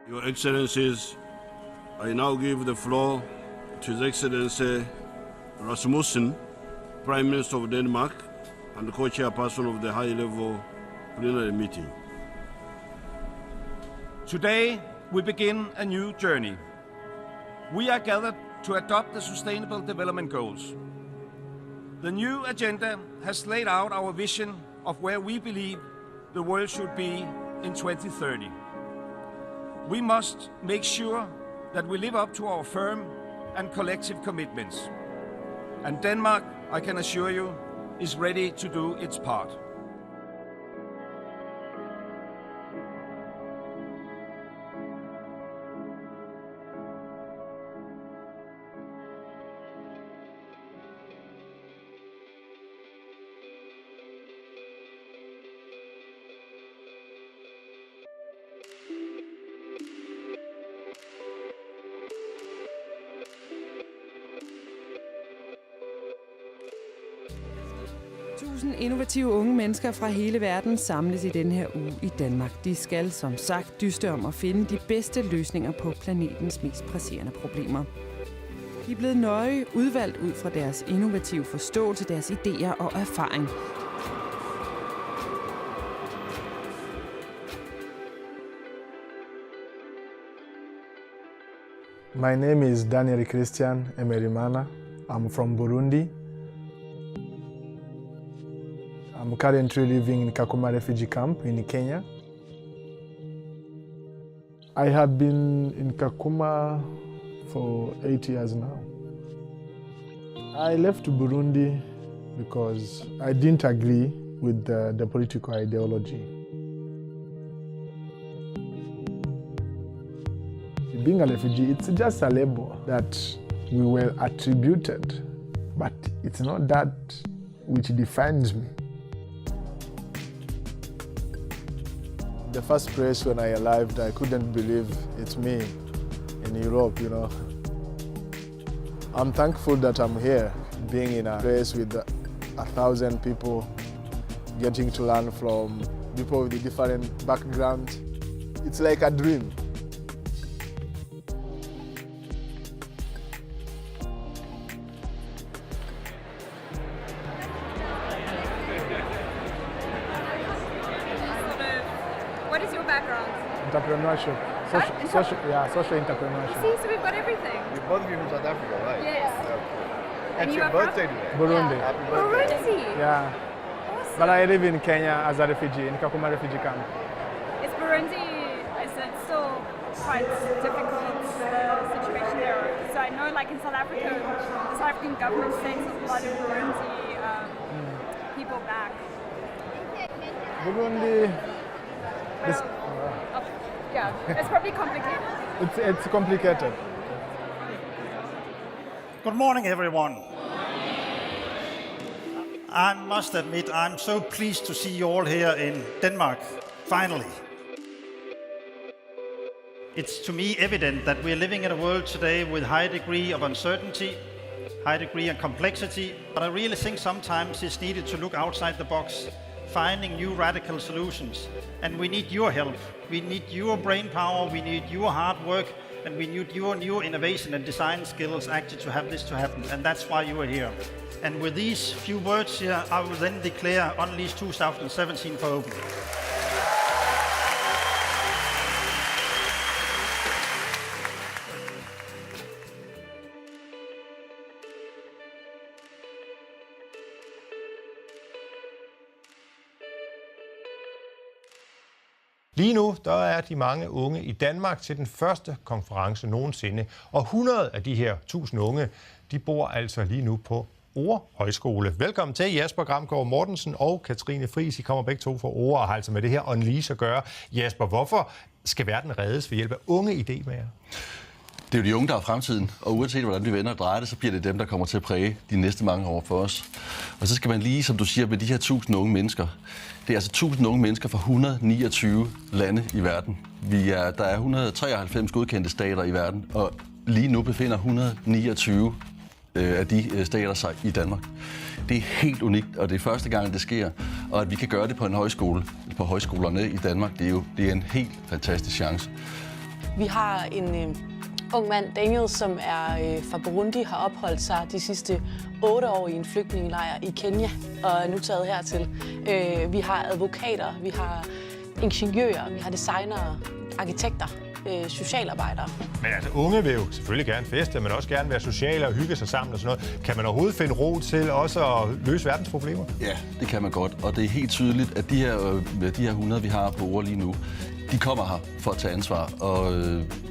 Your Excellencies, I now give the floor to His Excellency Rasmussen, Prime Minister of Denmark, and the co-chairperson of the high-level plenary meeting. Today, we begin a new journey. We are gathered to adopt the Sustainable Development Goals. The new agenda has laid out our vision of where we believe the world should be in 2030. We must make sure that we live up to our firm and collective commitments. And Denmark, I can assure you, is ready to do its part. Tusind innovative unge mennesker fra hele verden samles i denne her uge i Danmark. De skal, som sagt, dyste om at finde de bedste løsninger på planetens mest presserende problemer. De er blevet nøje udvalgt ud fra deres innovative forståelse, deres idéer og erfaring. My name is Daniel Christian Emerimana. I'm from Burundi. I'm currently living in Kakuma refugee camp in Kenya. I have been in Kakuma for 8 years now. I left Burundi because I didn't agree with the political ideology. Being a refugee, it's just a label that we were attributed, but it's not that which defines me. The first place when I arrived, I couldn't believe it's me in Europe, you know. I'm thankful that I'm here, being in a place with 1,000 people, getting to learn from people with different backgrounds. It's like a dream. What is your background? Entrepreneurship. Social entrepreneurship. See, so we've got everything. You're both of you from South Africa, right? Yes. Okay. It's you your are from? birthday today. Burundi. Yeah. Happy birthday. Burundi. Yeah. Awesome. But I live in Kenya as a refugee, in Kakuma refugee camp. Is Burundi, is it still quite difficult situation there? So I know like in South Africa, the South African government sends a lot of Burundi people back. Burundi, Yeah, it's probably complicated. it's complicated. Good morning, everyone. I must admit, I'm so pleased to see you all here in Denmark, finally. It's to me evident that we're living in a world today with high degree of uncertainty, high degree of complexity, but I really think sometimes it's needed to look outside the box, finding new radical solutions. And we need your help. We need your brain power, we need your hard work, and we need your new innovation and design skills actually to have this to happen. And that's why you are here. And with these few words here, I will then declare Unleash 2017 for open. Lige nu der er de mange unge i Danmark til den første konference nogensinde, og 100 af de her 1000 unge, de bor altså lige nu på Ore Højskole. Velkommen til Jasper Gramgaard Mortensen og Katrine Friis. I kommer begge to fra Ore og har altså med det her Unleash at gøre. Jasper, hvorfor skal verden reddes ved hjælp af unge idémagere? Det er jo de unge, der er fremtiden, og uanset hvordan vi vender og drejer det, så bliver det dem, der kommer til at præge de næste mange år for os. Og så skal man lige, som du siger, med de her 1000 unge mennesker. Det er altså 1000 unge mennesker fra 129 lande i verden. Der er 193 godkendte stater i verden, og lige nu befinder 129 af de stater sig i Danmark. Det er helt unikt, og det er første gang, det sker. Og at vi kan gøre det på en højskole, på højskolerne i Danmark, det er en helt fantastisk chance. Vi har en ung mand, Daniel, som er fra Burundi, har opholdt sig de sidste 8 år i en flygtningelejr i Kenya og er nu taget hertil. Vi har advokater, vi har ingeniører, vi har designere, arkitekter, socialarbejdere. Men altså, unge vil jo selvfølgelig gerne feste, men også gerne være sociale og hygge sig sammen og sådan noget. Kan man overhovedet finde ro til også at løse verdens problemer? Ja, det kan man godt, og det er helt tydeligt, at de her 100, vi har på ord lige nu, de kommer her for at tage ansvar, og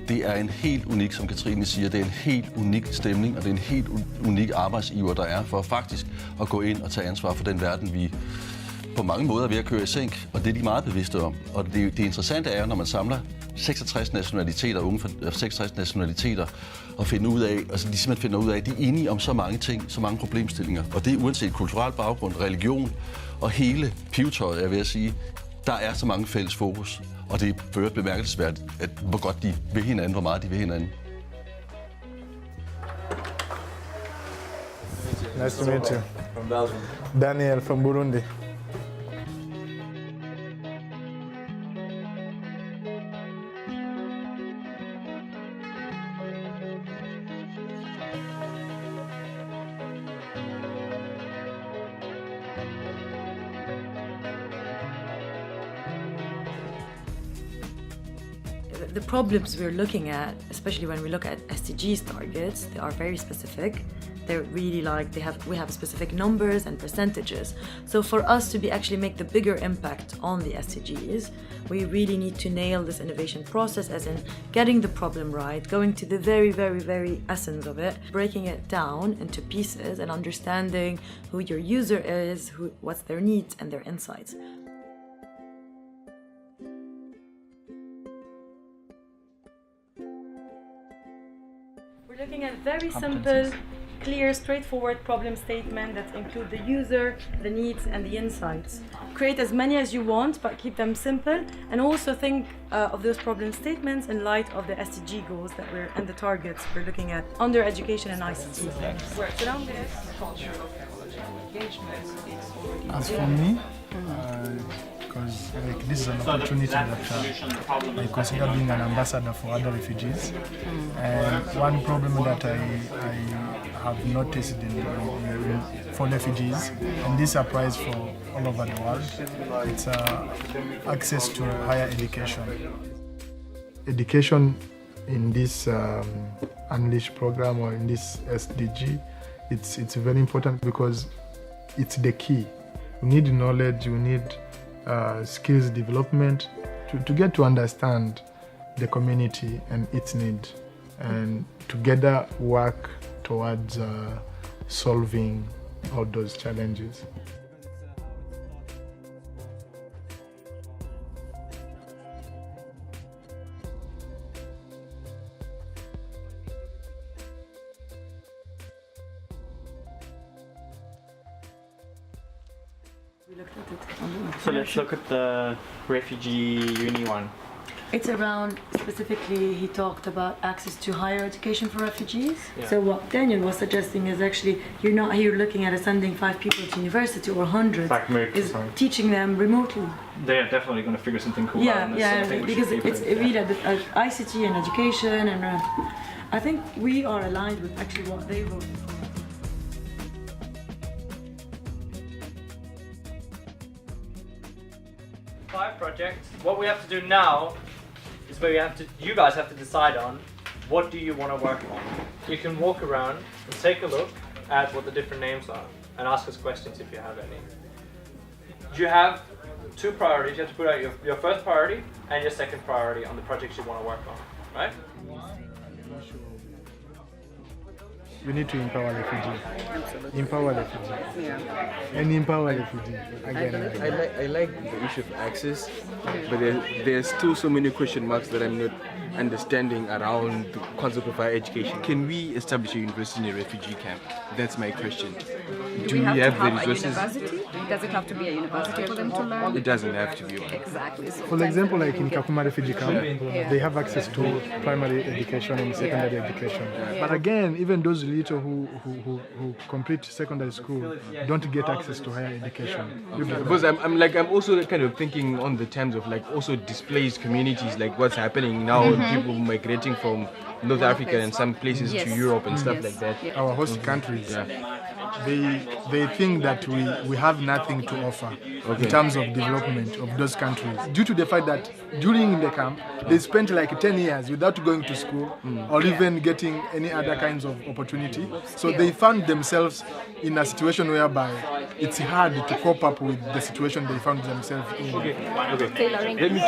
det er en helt unik, som Katrine siger, det er en helt unik stemning, og det er en helt unik arbejdsiver, der er for faktisk at gå ind og tage ansvar for den verden, vi på mange måder er ved at køre i sænk, og det er de meget bevidste om. Og det interessante er, når man samler 66 nationaliteter, unge fra 66 nationaliteter, og finder ud af, altså de simpelthen finder ud af, at de er enige om så mange ting, så mange problemstillinger. Og det er uanset kulturel baggrund, religion og hele pivetøjet, jeg vil sige, der er så mange fælles fokus. Og det er for øvrigt bemærkelsesværdigt, at hvor godt de vil hinanden, hvor meget de vil hinanden. Nice to meet you. From Belgium. Daniel from Burundi. The problems we're looking at, especially when we look at SDGs targets, they are very specific. They're really like we have specific numbers and percentages. So for us to actually make the bigger impact on the SDGs, we really need to nail this innovation process, as in getting the problem right, going to the very, very, very essence of it, breaking it down into pieces and understanding who your user is, what's their needs and their insights. We're looking at very simple, clear, straightforward problem statements that include the user, the needs and the insights. Create as many as you want, but keep them simple, and also think of those problem statements in light of the SDG goals and the targets we're looking at under education and ICT. As for me, because this is an opportunity that I consider being an ambassador for other refugees. And one problem that I have noticed for refugees, and this applies for all over the world, it's access to higher education. Education in this Unleash program or in this SDG, it's very important because it's the key. You need knowledge, you need skills development to get to understand the community and its need, and together work towards solving all those challenges. So let's look at the refugee uni one. It's around, specifically, he talked about access to higher education for refugees. Yeah. So what Daniel was suggesting is actually, you're not here looking at sending 5 people to university or 100. Is teaching them remotely. They're definitely going to figure something cool out. Yeah, because it's really ICT and education, and I think we are aligned with actually what they voted for. Project. What we have to do now is you guys have to decide on what do you want to work on. You can walk around and take a look at what the different names are and ask us questions if you have any. You have 2 priorities. You have to put out your first priority and your second priority on the projects you want to work on, right? We need to empower refugees. Absolutely. Empower refugees. Yeah. And empower refugees. Again. I like the issue of access, but there's still so many question marks that I'm not understanding around the concept of higher education. Can we establish a university in a refugee camp? That's my question. Do we have the a resources? university does it have to be a university for them to learn? It doesn't have to be one. Exactly. So For example, like in Kakuma refugee camp, Yeah. they have access to primary education and secondary education. But again, even those little who complete secondary school don't get access to higher education. Because I'm also kind of thinking on the terms of like also displaced communities, like what's happening now, people migrating from North Africa and some places to Europe and stuff like that. Our host countries, they think that we have nothing to offer in terms of development of those countries, due to the fact that during the camp they spent like 10 years without going to school or even getting any other kinds of opportunity. So they found themselves in a situation whereby it's hard to cope up with the situation they found themselves in. Okay. Let me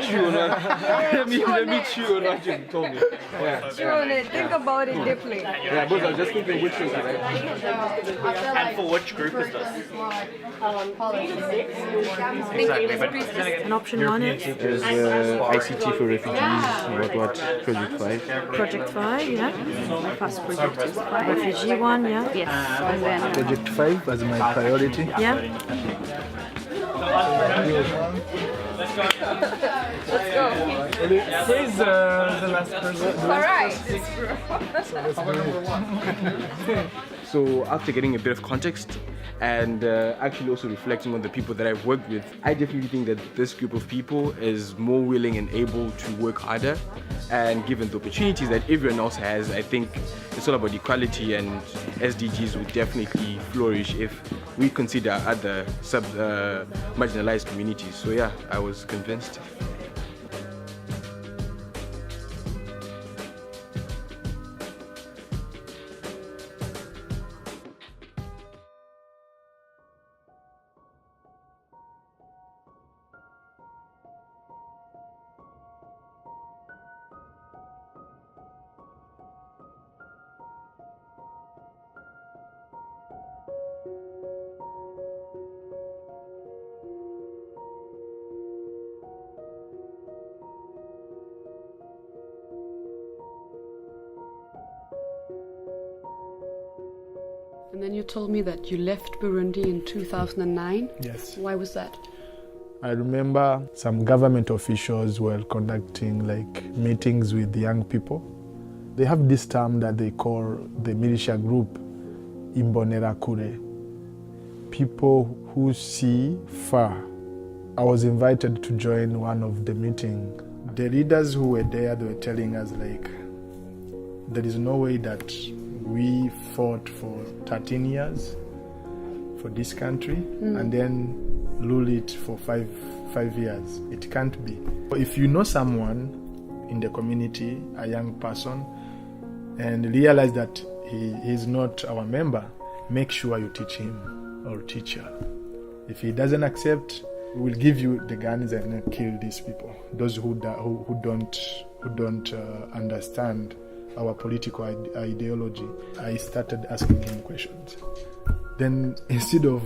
chew on that. Let me chew on what you told me. chew on it. Think about it deeply. Yeah, but I was just thinking which is right. And for which group is this? Exactly. And option one is ICT for refugees. What? Project 5. Project 5, yeah. Past project is 5. Refugee one, yeah. Yes. And then Project 5 as my priority. Yeah. let's go. Who is the last person? All right. So after getting a bit of context and actually also reflecting on the people that I've worked with, I definitely think that this group of people is more willing and able to work harder, and given the opportunities that everyone else has, I think it's all about equality, and SDGs will definitely flourish if we consider other marginalized communities. So yeah, I was convinced. And then you told me that you left Burundi in 2009. Yes. Why was that? I remember some government officials were conducting like meetings with young people. They have this term that they call the militia group, Imbonerakure, people who see far. I was invited to join one of the meetings. The leaders who were there, they were telling us like, there is no way that we fought for 13 years for this country and then rule it for five years. It can't be. If you know someone in the community, a young person, and realize that he is not our member, make sure you teach him or teach her. If he doesn't accept, we will give you the guns and kill these people. Those who don't understand our political ideology. I started asking him questions. Then instead of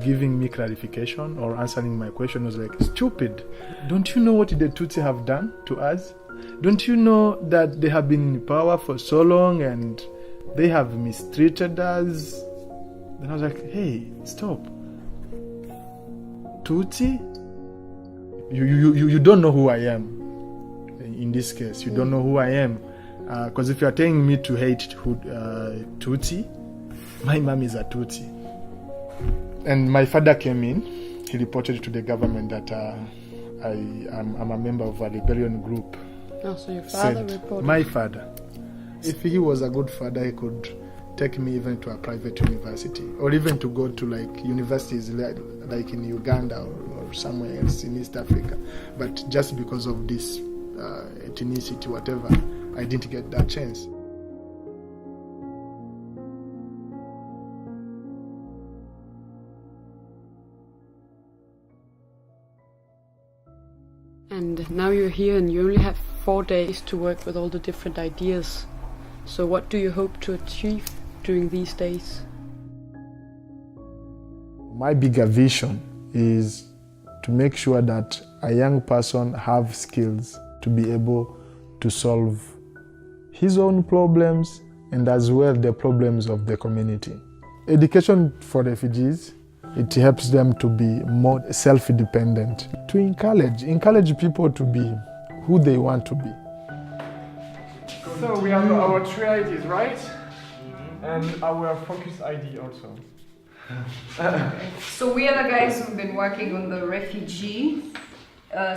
giving me clarification or answering my question, I was like, stupid. Don't you know what the Tutsi have done to us? Don't you know that they have been in power for so long and they have mistreated us? Then I was like, hey, stop. Tutsi? You don't know who I am. In this case, you don't know who I am. Because if you are telling me to hate Tutsi, my mom is a Tutsi. And my father came in. He reported to the government that I'm a member of a rebellion group. Oh, so your father reported? My father. If he was a good father, he could take me even to a private university, or even to go to like universities like in Uganda or somewhere else in East Africa. But just because of this ethnicity, whatever, I didn't get that chance. And now you're here and you only have 4 days to work with all the different ideas. So what do you hope to achieve during these days? My bigger vision is to make sure that a young person have skills to be able to solve his own problems and as well the problems of the community. Education for refugees It helps them to be more self-dependent, to encourage people to be who they want to be. So we have our 3 ideas, right? And our focus ID also. So we are the guys who've been working on the refugee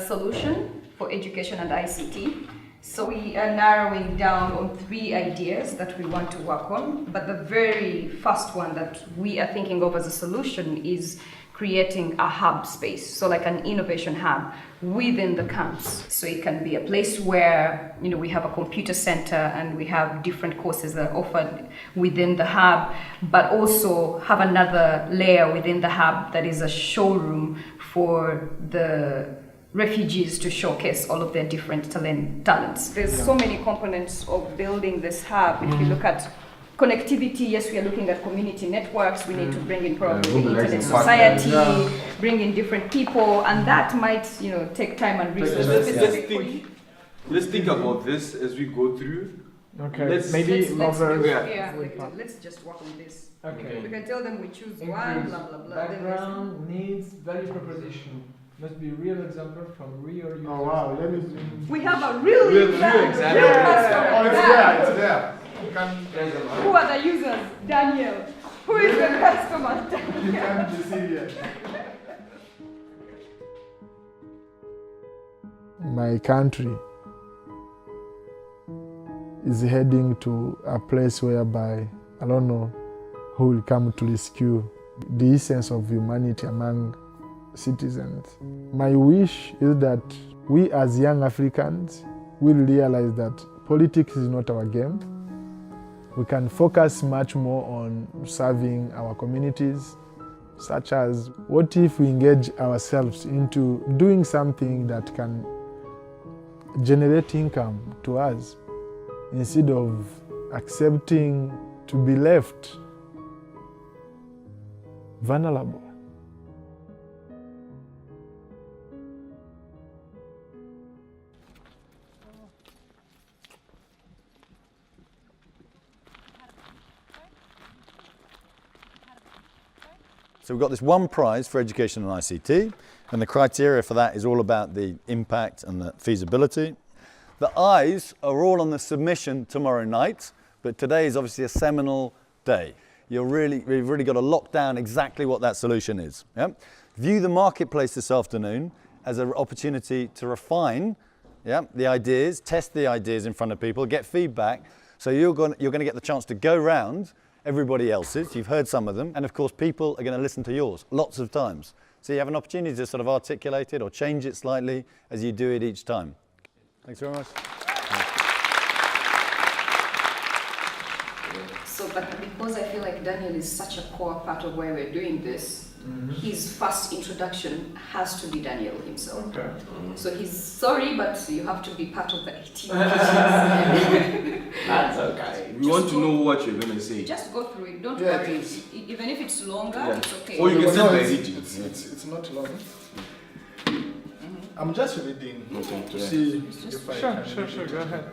solution for education and ICT. So we are narrowing down on 3 ideas that we want to work on, but the very first one that we are thinking of as a solution is creating a hub space, so like an innovation hub within the camps. So it can be a place where, you know, we have a computer center and we have different courses that are offered within the hub, but also have another layer within the hub that is a showroom for the refugees to showcase all of their different talents. There's so many components of building this hub. If you look at connectivity, yes, we are looking at community networks. We need to bring in probably the internet society, bring in different people, and that might, you know, take time and resources. Let's think about this as we go through. Okay, let's just work on this. Okay. We can tell them we choose one, blah, blah, blah. Background, needs, value proposition. Must be real example from real users. Oh wow, let me we have a real example. It's there. Who are the users? Daniel. Who is the customer? Daniel. You can't be serious. My country is heading to a place whereby I don't know who will come to rescue the essence of humanity among citizens. My wish is that we as young Africans will realize that politics is not our game. We can focus much more on serving our communities, such as what if we engage ourselves into doing something that can generate income to us instead of accepting to be left vulnerable. So we've got this one prize for education and ICT, and the criteria for that is all about the impact and the feasibility. The eyes are all on the submission tomorrow night, but today is obviously a seminal day. We've really got to lock down exactly what that solution is. Yeah? View the marketplace this afternoon as an opportunity to refine the ideas, test the ideas in front of people, get feedback. So you're going to get the chance to go round everybody else's. You've heard some of them, and of course people are going to listen to yours lots of times. So you have an opportunity to sort of articulate it or change it slightly as you do it each time. Thanks very much. So, but because I feel like Daniel is such a core part of why we're doing this, his first introduction has to be Daniel himself. Okay. So he's sorry, but you have to be part of the 18. That's okay. We want to know what you're going to say. Just go through it. Don't worry. Even if it's longer, it's okay. Or you can send It's not long. I'm just reading to see if I can. Sure, go ahead.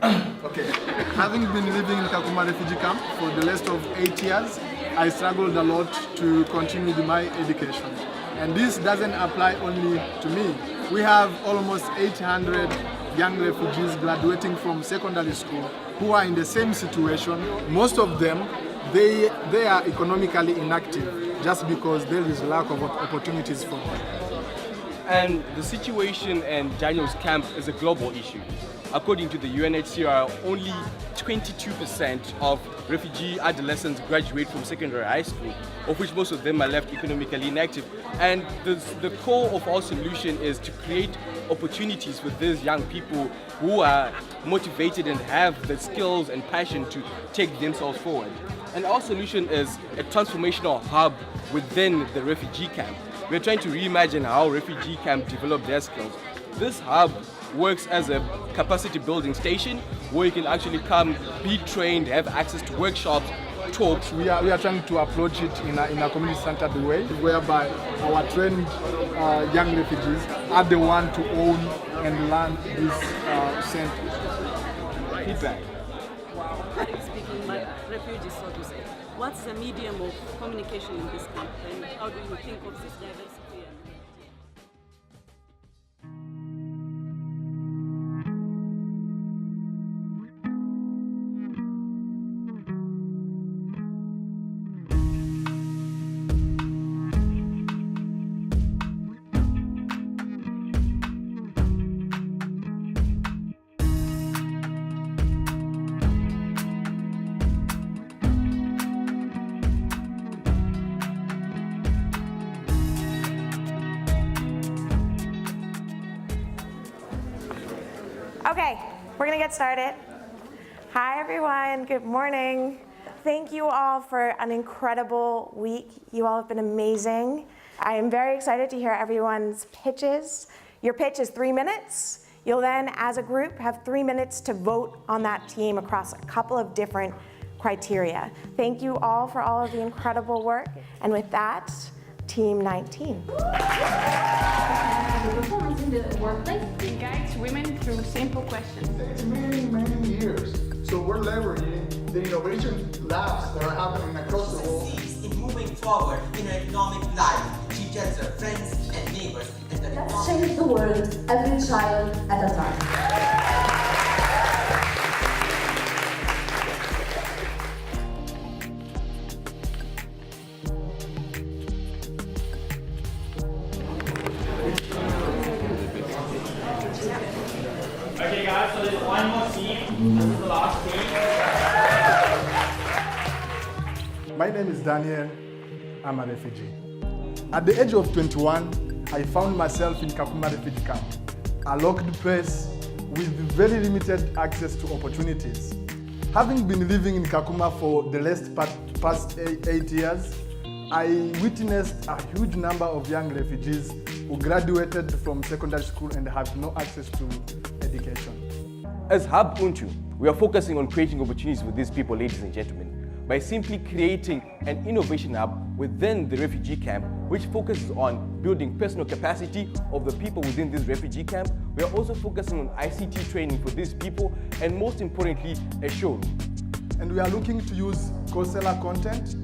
Okay. Having been living in Kakuma refugee camp for the last of 8 years, I struggled a lot to continue my education. And this doesn't apply only to me. We have almost 800 young refugees graduating from secondary school who are in the same situation. Most of them, they are economically inactive just because there is lack of opportunities for them. And the situation in Daniel's camp is a global issue. According to the UNHCR, only 22% of refugee adolescents graduate from secondary high school, of which most of them are left economically inactive. And the core of our solution is to create opportunities for these young people who are motivated and have the skills and passion to take themselves forward. And our solution is a transformational hub within the refugee camp. We're trying to reimagine how refugee camp develop their skills. This hub works as a capacity building station where you can actually come, be trained, have access to workshops, talks. We are trying to approach it in a community-centered way, whereby our trained young refugees are the one to own and learn this center. Feedback. Arabic speaking refugees, so to say. What's the medium of communication in this camp, and how do you think of this diversity? Okay, we're gonna get started. Hi everyone, good morning. Thank you all for an incredible week. You all have been amazing. I am very excited to hear everyone's pitches. Your pitch is 3 minutes. You'll then, as a group, have 3 minutes to vote on that team across a couple of different criteria. Thank you all for all of the incredible work. And with that, Team 19. Performance in the workplace guides women through simple questions. It's many years. So we're leveraging the innovation labs that are happening across the world. In moving forward in her economic life, she gets her friends and neighbors. And let's change the world, every child at a time. Okay guys, so there's one more team. This is the last team. My name is Daniel. I'm a refugee. At the age of 21, I found myself in Kakuma refugee camp, a locked place with very limited access to opportunities. Having been living in Kakuma for the past 8 years, I witnessed a huge number of young refugees who graduated from secondary school and have no access to education. As Hub Untu, we are focusing on creating opportunities for these people, ladies and gentlemen, by simply creating an innovation hub within the refugee camp, which focuses on building personal capacity of the people within this refugee camp. We are also focusing on ICT training for these people, and most importantly, a showroom. And we are looking to use co-seller content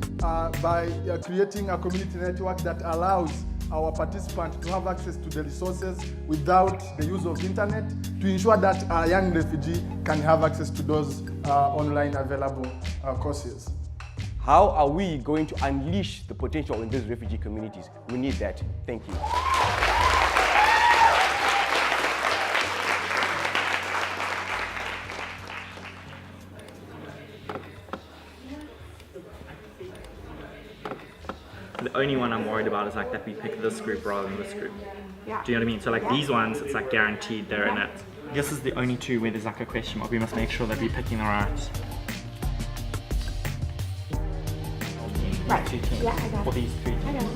by creating a community network that allows our participants to have access to the resources without the use of internet, to ensure that a young refugee can have access to those online available courses. How are we going to unleash the potential in these refugee communities? We need that. Thank you. The only one I'm worried about is like that we pick this group rather than this group. Yeah. Do you know what I mean? So like these ones, it's like guaranteed they're in it. This is the only two where there's like a question mark. We must make sure that we're picking the right. Right. Two teams. Yeah, I got it. Or these three teams. I got it.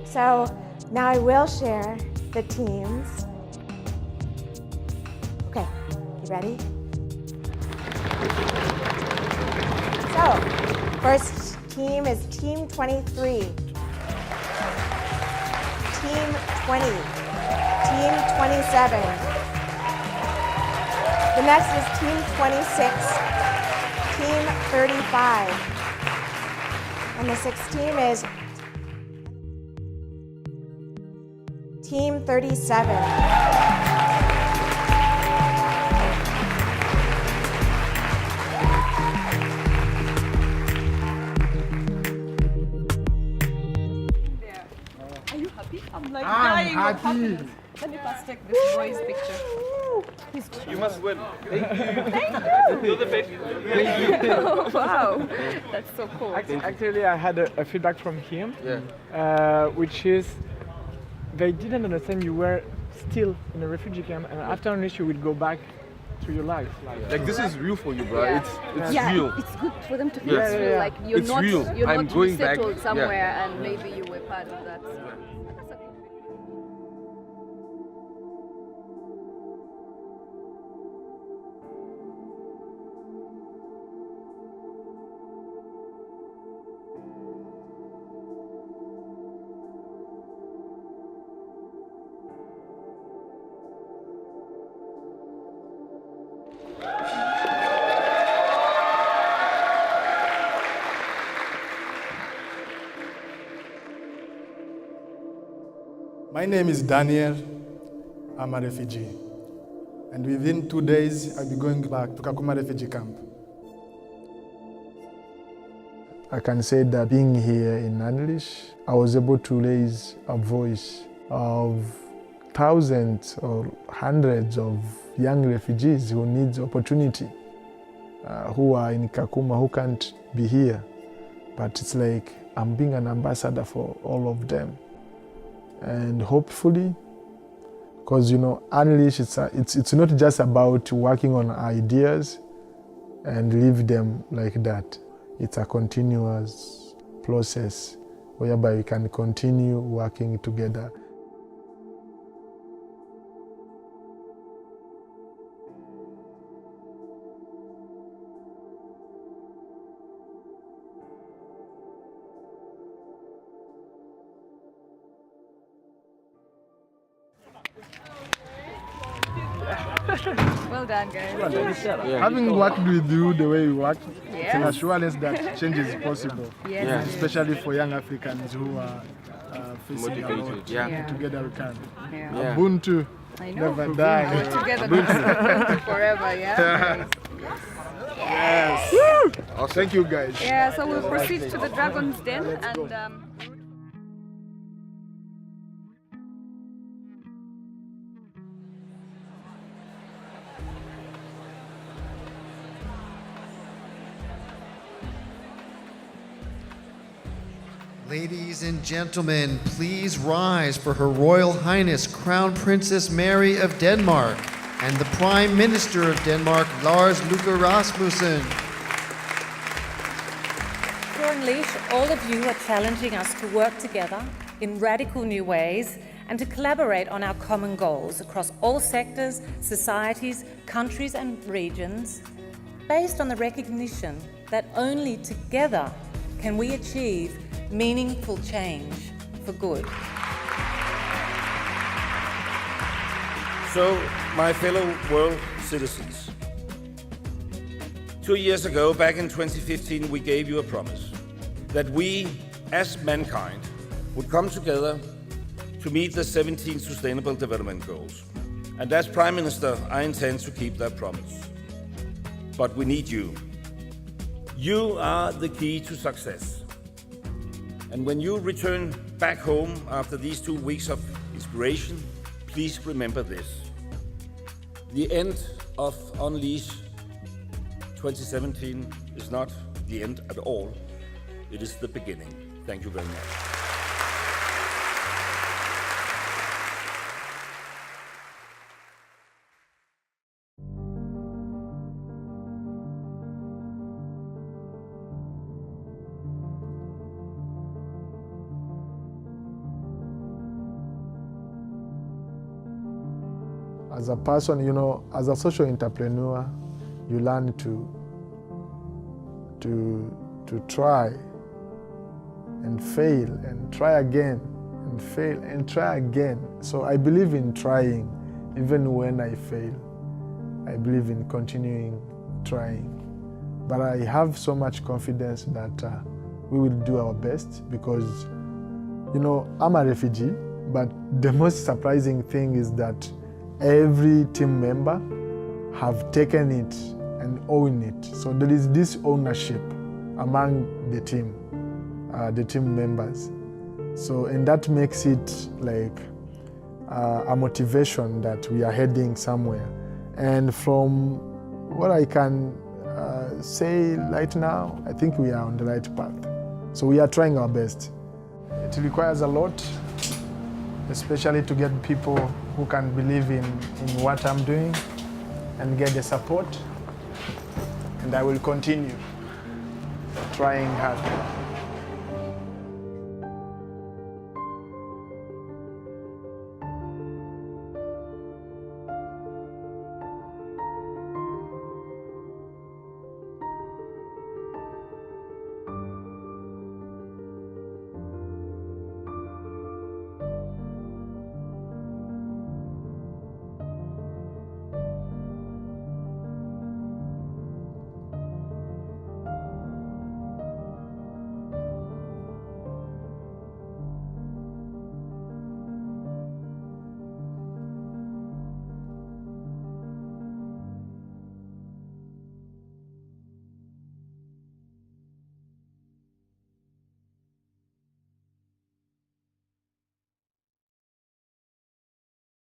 So now I will share the teams. Okay, you ready? So, first team is Team 23, Team 20, Team 27. The next is Team 26, Team 35. And the sixth team is Team 37. I'm like I'm dying of happy. happiness. Let me first take this boy's picture. He's cute. You must win. Thank you. Do the bit. Wow, that's so cool. Actually, I had a feedback from him, which is they didn't understand you were still in a refugee camp, and after an issue, you will go back to your life. Like this is real for you, bro. Yeah. It's real. It's good for them to feel Yes. it's real. Like you're It's not, real. you're I'm not going back. settled somewhere, Yeah. and maybe you were part of that. My name is Daniel. I'm a refugee. And within 2 days, I'll be going back to Kakuma refugee camp. I can say that being here in English, I was able to raise a voice of thousands or hundreds of young refugees who need opportunity, who are in Kakuma, who can't be here. But it's like I'm being an ambassador for all of them. And hopefully, because Unleash, it's not just about working on ideas and leave them like that. It's a continuous process whereby we can continue working together. Well done, guys. Well done. Having worked with you the way you work, it's an Yes. assurance that change is possible. Yes, Yeah. Especially for young Africans who are facing a Motivated, lot. yeah. And together we can. Yeah. Ubuntu, I know. never die. We're together now. Forever, yeah? Yes. Woo! Thank you, guys. Yeah, so we'll proceed to the Dragon's Den and... Ladies and gentlemen, please rise for Her Royal Highness Crown Princess Mary of Denmark and the Prime Minister of Denmark, Lars Løkke Rasmussen. For Unleash, all of you are challenging us to work together in radical new ways and to collaborate on our common goals across all sectors, societies, countries and regions, based on the recognition that only together can we achieve meaningful change for good. So, my fellow world citizens, 2 years ago, back in 2015, we gave you a promise that we, as mankind, would come together to meet the 17 Sustainable Development Goals. And as Prime Minister, I intend to keep that promise. But we need you. You are the key to success. And when you return back home after these 2 weeks of inspiration, please remember this. The end of Unleash 2017 is not the end at all. It is the beginning. Thank you very much. As a person, as a social entrepreneur, you learn to try and fail and try again and fail and try again. So I believe in trying even when I fail. I believe in continuing trying. But I have so much confidence that we will do our best because, I'm a refugee, but the most surprising thing is that every team member have taken it and own it. So there is this ownership among the team members. So, and that makes it like a motivation that we are heading somewhere. And from what I can say right now, I think we are on the right path. So we are trying our best. It requires a lot, especially to get people who can believe in what I'm doing and get the support. And I will continue trying hard.